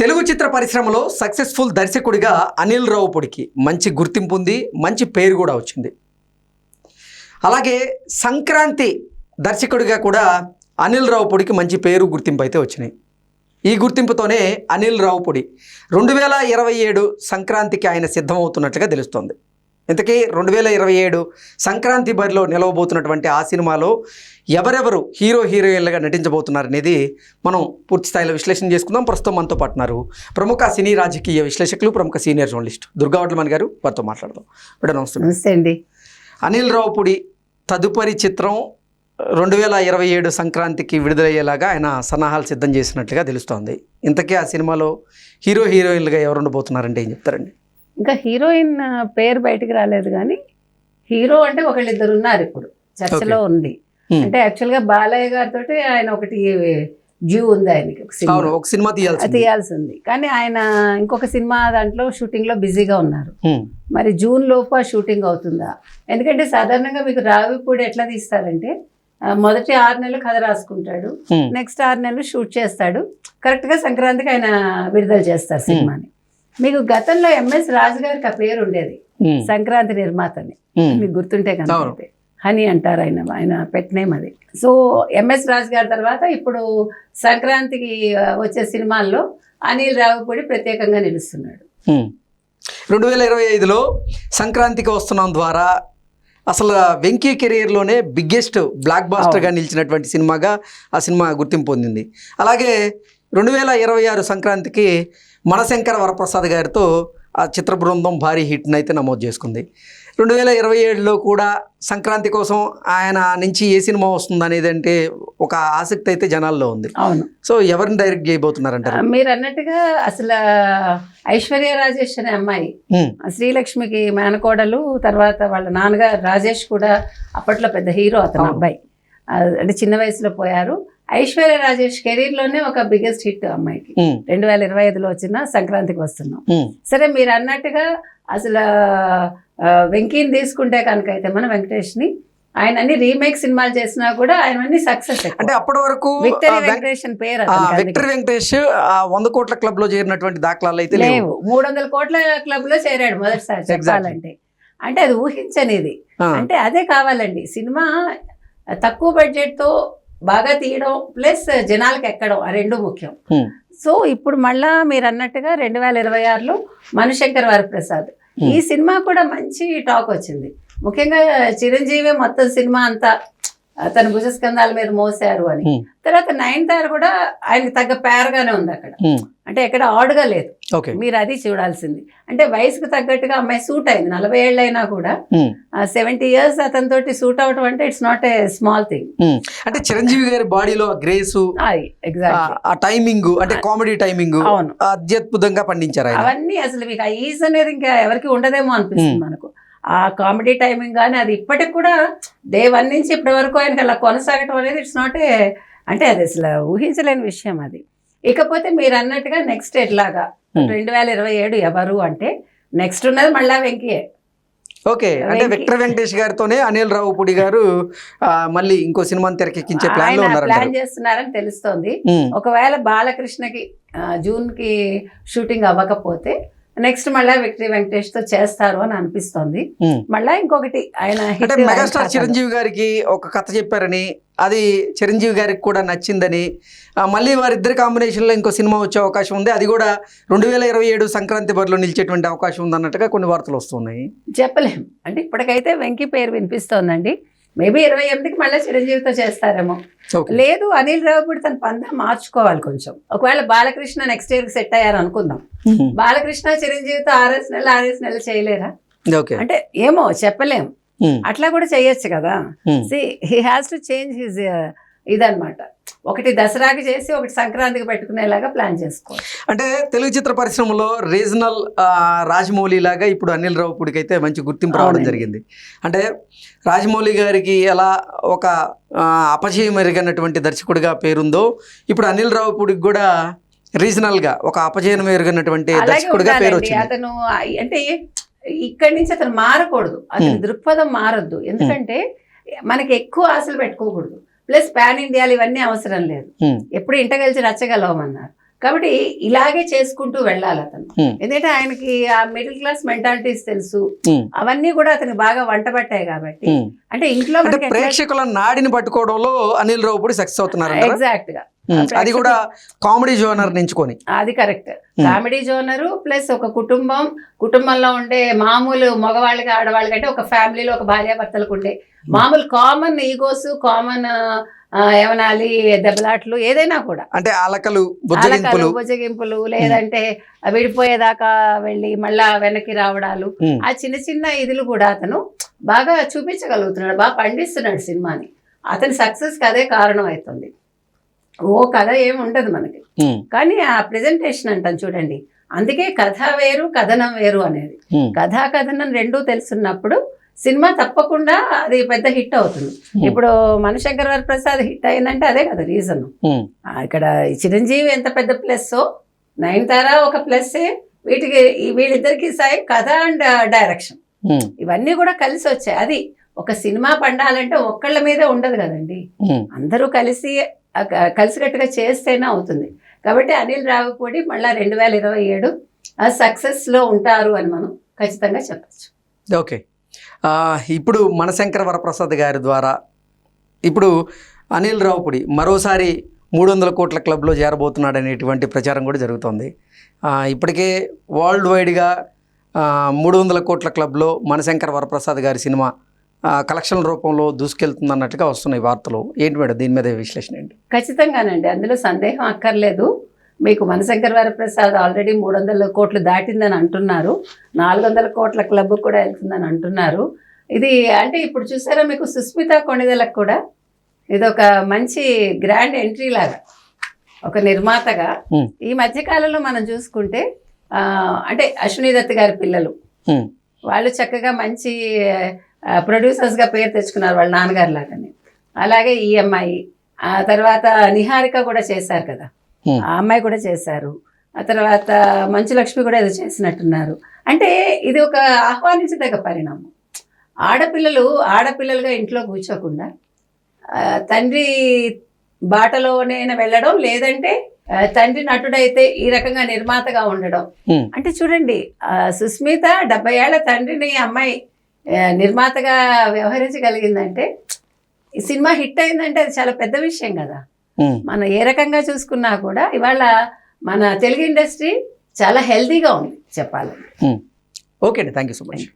తెలుగు చిత్ర పరిశ్రమలో సక్సెస్ఫుల్ దర్శకుడిగా అనిల్ రావుపూడికి మంచి గుర్తింపు ఉంది, మంచి పేరు కూడా వచ్చింది. అలాగే సంక్రాంతి దర్శకుడిగా కూడా అనిల్ రావుపూడికి మంచి పేరు గుర్తింపు అయితే వచ్చినాయి. ఈ గుర్తింపుతోనే అనిల్ రావుపూడి 2027 సంక్రాంతికి ఆయన సిద్ధమవుతున్నట్లుగా తెలుస్తోంది. ఇంతకీ 2027 సంక్రాంతి బరిలో నిలవబోతున్నటువంటి ఆ సినిమాలో ఎవరెవరు హీరోయిన్లుగా నటించబోతున్నారు అనేది మనం పూర్తి స్థాయిలో విశ్లేషణ చేసుకుందాం. ప్రస్తుతం మనతో పాటున్నారు ప్రముఖ సినీ రాజకీయ విశ్లేషకులు, ప్రముఖ సీనియర్ జర్నలిస్ట్ దుర్గా వడ్లమణి గారు. వారితో మాట్లాడదాం. మేడం నమస్తే. నమస్తే అండి. అనిల్ రావుపూడి తదుపరి చిత్రం 2027 సంక్రాంతికి విడుదలయ్యేలాగా ఆయన సన్నాహాలు సిద్ధం చేసినట్లుగా తెలుస్తోంది. ఇంతకీ ఆ సినిమాలో హీరోయిన్లుగా ఎవరు ఉండబోతున్నారంటే ఏం చెప్తారండి? ఇంకా హీరోయిన్ పేరు బయటికి రాలేదు, కానీ హీరో అంటే ఒకళ్ళిద్దరు ఉన్నారు ఇప్పుడు చర్చలో ఉంది. అంటే యాక్చువల్గా బాలయ్య గారితో ఆయన ఒకటి డ్యూ ఉంది, ఆయనకి ఒక సినిమా తీయాల్సి ఉంది. కానీ ఆయన ఇంకొక సినిమా దాంట్లో షూటింగ్ లో బిజీగా ఉన్నారు. మరి జూన్ లోపు ఆ షూటింగ్ అవుతుందా? ఎందుకంటే సాధారణంగా మీకు రావిపూడి ఎట్లా తీస్తారంటే మొదటి 6 నెలలు కథ రాసుకుంటాడు, నెక్స్ట్ 6 నెలలు షూట్ చేస్తాడు, కరెక్ట్ గా సంక్రాంతికి ఆయన విడుదల చేస్తారు సినిమాని. మీకు గతంలో ఎంఎస్ రాజు గారికి ఆ పేరు ఉండేది, సంక్రాంతి నిర్మాతని. మీకు గుర్తుంటే కనుక హనీ అంటారు, ఆయన పెట్ నేమ్ అది. సో ఎంఎస్ రాజు గారి తర్వాత ఇప్పుడు సంక్రాంతికి వచ్చే సినిమాల్లో అనిల్ రావుపూడి ప్రత్యేకంగా నిలుస్తున్నాడు. 2025లో సంక్రాంతికి వస్తున్నాం ద్వారా అసలు వెంకీ కెరీర్లోనే బిగ్గెస్ట్ బ్లాక్ బాస్టర్గా నిలిచినటువంటి సినిమాగా ఆ సినిమా గుర్తింపు పొందింది. అలాగే 2026 సంక్రాంతికి మనశంకర వరప్రసాద్ గారితో ఆ చిత్ర బృందం భారీ హిట్ని అయితే నమోదు చేసుకుంది. 2027లో కూడా సంక్రాంతి కోసం ఆయన నుంచి ఏ సినిమా వస్తుంది అనేది అంటే ఒక ఆసక్తి అయితే జనాల్లో ఉంది. అవును. సో ఎవరిని డైరెక్ట్ చేయబోతున్నారంటారు? మీరు అన్నట్టుగా అసలు ఐశ్వర్య రాజేష్ అనే అమ్మాయి శ్రీలక్ష్మికి మేనకోడలు, తర్వాత వాళ్ళ నాన్నగారు రాజేష్ కూడా అప్పట్లో పెద్ద హీరో, అతను అబ్బాయి అంటే చిన్న వయసులో పోయారు. ఐశ్వర్య రాజేష్ కెరీర్ లోనే ఒక బిగ్గెస్ట్ హిట్ అమ్మాయికి 2025లో వచ్చిన సంక్రాంతికి వస్తున్నాం. సరే, మీరు అన్నట్టుగా అసలు వెంకీని తీసుకుంటే కనుక అయితే మన వెంకటేష్ ని, ఆయన అన్ని రీమేక్ సినిమాలు చేసినా కూడా ఆయన అన్ని సక్సెస్. అంటే అప్పటి వరకు విక్టరీ వెంకటేష్ అని పేరు. విక్టరీ వెంకటేష్ 100 కోట్ల క్లబ్ లో చేరినటువంటి దాఖలాలు అయితే లేవు. 300 కోట్ల క్లబ్ లో చేరాడు మొదటిసారి చెప్పాలంటే. అంటే అది ఊహించనిది. అంటే అదే కావాలండి, సినిమా తక్కువ బడ్జెట్ తో బాగా తీయడం ప్లస్ జనాలకు ఎక్కడం, ఆ రెండు ముఖ్యం. సో ఇప్పుడు మళ్ళా మీరు అన్నట్టుగా 2026లో మనశంకర్ వరప్రసాద్, ఈ సినిమా కూడా మంచి టాక్ వచ్చింది. ముఖ్యంగా చిరంజీవి మొత్తం సినిమా అంతా తన భుజస్కంధాల మీద మోసారు అని. తర్వాత నయనతార కూడా ఆయనకి తగ్గ పేరగానే ఉంది అక్కడ, అంటే ఎక్కడ ఆడుగా లేదు. మీరు అది చూడాల్సింది. అంటే వయసుకు తగ్గట్టుగా అమ్మాయి సూట్ అయింది. 40 ఏళ్ళు అయినా కూడా 70 years అతనితో సూట్ అవటం అంటే it's not a small thing. అంటే చిరంజీవి గారి బాడీలో గ్రేస్, ఆ టైమింగ్, అంటే కామెడీ టైమింగ్ అత్యద్భుతంగా పండించారు. అవన్నీ అసలు మీకు ఆ ఈజ్ అనేది ఇంకా ఎవరికి ఉండదేమో అనిపిస్తుంది మనకు. ఆ కామెడీ టైమింగ్ కానీ అది ఇప్పటికి కూడా డే 1 నుంచి ఇప్పటి వరకు ఆయనకి అలా కొనసాగటం అనేది ఇట్స్ నాట్ ఏ, అంటే అది అసలు ఊహించలేని విషయం అది. ఇకపోతే మీరు అన్నట్టుగా నెక్స్ట్ ఎట్లాగా 2027 ఎవరు అంటే నెక్స్ట్ ఉన్నది మళ్ళా వెంకయ్యే. ఓకే, అంటే విక్టర్ వెంకటేష్ గారితోనే అనిల్ రావుపూడి గారు మళ్ళీ ఇంకో సినిమాని తెరకెక్కించే ప్లాన్ చేస్తున్నారని తెలుస్తోంది. ఒకవేళ బాలకృష్ణకి జూన్ కి షూటింగ్ అవ్వకపోతే నెక్స్ట్ మళ్ళా విక్టరీ వెంకటేష్ తో చేస్తారు అని అనిపిస్తోంది. మళ్ళా ఇంకొకటి ఆయన మెగాస్టార్ చిరంజీవి గారికి ఒక కథ చెప్పారని, అది చిరంజీవి గారికి కూడా నచ్చిందని, మళ్ళీ వారిద్దరి కాంబినేషన్ లో ఇంకో సినిమా వచ్చే అవకాశం ఉంది. అది కూడా 2027 సంక్రాంతి బరిలో నిలిచేటువంటి అవకాశం ఉంది అన్నట్టుగా కొన్ని వార్తలు వస్తున్నాయి. చెప్పలేము. అంటే ఇప్పటికైతే వెంకీ పేరు వినిపిస్తోందండి. మేబీ 28కి మళ్ళీ చిరంజీవితో చేస్తారేమో. లేదు, అనిల్ రావుపూడి తన పందా మార్చుకోవాలి కొంచెం. ఒకవేళ బాలకృష్ణ నెక్స్ట్ ఇయర్ కి సెట్ అయ్యారు అనుకుందాం, బాలకృష్ణ చిరంజీవితో 6 నెలలు చేయలేరా? అంటే ఏమో చెప్పలేం. అట్లా కూడా చేయొచ్చు కదా. He has to change his ఇదన్నమాట. ఒకటి దసరాకి చేసి ఒకటి సంక్రాంతికి పెట్టుకునేలాగా ప్లాన్ చేసుకోవాలి. అంటే తెలుగు చిత్ర పరిశ్రమలో రీజనల్ రాజమౌళి లాగా ఇప్పుడు అనిల్ రావుపూడికి అయితే మంచి గుర్తింపు రావడం జరిగింది. అంటే రాజమౌళి గారికి ఎలా ఒక అపజయం ఎరిగినటువంటి దర్శకుడిగా పేరుందో, ఇప్పుడు అనిల్ రావుపూడికి కూడా రీజనల్ గా ఒక అపజయం ఎరిగినటువంటి దర్శకుడిగా పేరు వచ్చింది. అతను అంటే ఇక్కడి నుంచి అతను మారకూడదు, అతని దృక్పథం మారద్దు. ఎందుకంటే మనకి ఎక్కువ ఆశలు పెట్టుకోకూడదు. ప్లస్ పాన్ ఇండియాలు ఇవన్నీ అవసరం లేదు. ఎప్పుడు ఇంట కలిసి రచ్చగలవమన్నారు. కాబట్టి ఇలాగే చేసుకుంటూ వెళ్ళాలి అతను. Hmm. ఎందుకంటే ఆయనకి ఆ మిడిల్ క్లాస్ మెంటాలిటీస్ తెలుసు, Hmm. అవన్నీ కూడా అతనికి బాగా వంట పట్టాయి కాబట్టి Hmm. అంటే ఇంట్లో అంటే ప్రేక్షకుల నాడిని పట్టుకోవడంలో అనిల్ రావుపూడి సక్సెస్ అవుతున్నారు. ఎగ్జాక్ట్ గా అది కూడా కామెడీ జోనర్ ఎంచుకొని. అది కరెక్ట్. కామెడీ జోనరు ప్లస్ ఒక కుటుంబంలో ఉండే మామూలు మగవాళ్ళకి ఆడవాళ్ళకి అంటే ఒక ఫ్యామిలీలో ఒక భార్యాభర్తలకు ఉండే మామూలు కామన్ ఈగోస్, కామన్ ఏమనాలి దెబ్బలాట్లు ఏదైనా కూడా, అంటే అలకలు బుజ్జగింపులు లేదంటే విడిపోయేదాకా వెళ్ళి మళ్ళా వెనక్కి రావడాలు, ఆ చిన్న చిన్న ఇదిలు కూడా అతను బాగా చూపించగలుగుతున్నాడు, బాగా పండిస్తున్నాడు సినిమాని. అతని సక్సెస్కి అదే కారణం అవుతుంది. ఓ కథ ఏమి ఉండదు మనకి, కానీ ఆ ప్రెజెంటేషన్ అంటాం చూడండి, అందుకే కథ వేరు కథనం వేరు అనేది. కథా కథనం రెండూ తెలుసున్నప్పుడు సినిమా తప్పకుండా అది పెద్ద హిట్ అవుతుంది. ఇప్పుడు మనశంకర్ వరప్రసాద్ హిట్ అయిందంటే అదే కదా రీజన్. ఇక్కడ చిరంజీవి ఎంత పెద్ద ప్లస్, నయనతార ఒక ప్లస్సే, వీళ్ళిద్దరికి సాయి కథ అండ్ డైరెక్షన్ ఇవన్నీ కూడా కలిసి వచ్చాయి. అది ఒక సినిమా పండాలంటే ఒక్కళ్ళ మీదే ఉండదు కదండి, అందరూ కలిసికట్టుగా చేస్తేనే అవుతుంది. కాబట్టి అనిల్ రావిపూడి మళ్ళీ 2027 సక్సెస్లో ఉంటారు అని మనం ఖచ్చితంగా చెప్పచ్చు. ఓకే, ఇప్పుడు మనశంకర వరప్రసాద్ గారి ద్వారా ఇప్పుడు అనిల్ రావిపూడి మరోసారి 300 కోట్ల క్లబ్లో చేరబోతున్నాడు అనేటువంటి ప్రచారం కూడా జరుగుతోంది. ఇప్పటికే వరల్డ్ వైడ్గా 300 కోట్ల క్లబ్లో మనశంకర వరప్రసాద్ గారి సినిమా కలెక్షన్ రూపంలో దూసుకెళ్తుంది అన్నట్టుగా వస్తున్నాయి వార్తలు. ఏంటి మేడం దీని మీద విశ్లేషణ ఏంటి? ఖచ్చితంగానండి, అందులో సందేహం అక్కర్లేదు. మీకు మనశంకర్ వరప్రసాద్ ఆల్రెడీ 300 కోట్లు దాటిందని అంటున్నారు, 400 కోట్ల క్లబ్ కూడా వెళ్తుందని అంటున్నారు. ఇది అంటే ఇప్పుడు చూసారా మీకు సుస్మిత కొణిదెలకు కూడా ఇది ఒక మంచి గ్రాండ్ ఎంట్రీ లాగా ఒక నిర్మాతగా ఈ మధ్యకాలంలో మనం చూసుకుంటే అంటే అశ్విని దత్ గారి పిల్లలు వాళ్ళు చక్కగా మంచి ప్రొడ్యూసర్స్గా పేరు తెచ్చుకున్నారు వాళ్ళ నాన్నగారు లాగానే. అలాగే ఈ అమ్మాయి, ఆ తర్వాత నిహారిక కూడా చేశారు కదా, ఆ అమ్మాయి కూడా చేశారు. ఆ తర్వాత మంచు లక్ష్మి కూడా ఏదో చేసినట్టున్నారు. అంటే ఇది ఒక ఆహ్వానించదగ్గ పరిణామం. ఆడపిల్లలుగా ఇంట్లో కూర్చోకుండా తండ్రి బాటలోనైనా వెళ్ళడం, లేదంటే తండ్రి నటుడైతే ఈ రకంగా నిర్మాతగా ఉండడం. అంటే చూడండి, సుస్మిత 70 ఏళ్ల తండ్రిని అమ్మాయి నిర్మాతగా వ్యవహరించగలిగిందంటే, ఈ సినిమా హిట్ అయిందంటే అది చాలా పెద్ద విషయం కదా. మనం ఏ రకంగా చూసుకున్నా కూడా ఇవాళ మన తెలుగు ఇండస్ట్రీ చాలా హెల్తీగా ఉంది చెప్పాలి. ఓకే అండి, థ్యాంక్ యూ సో మచ్.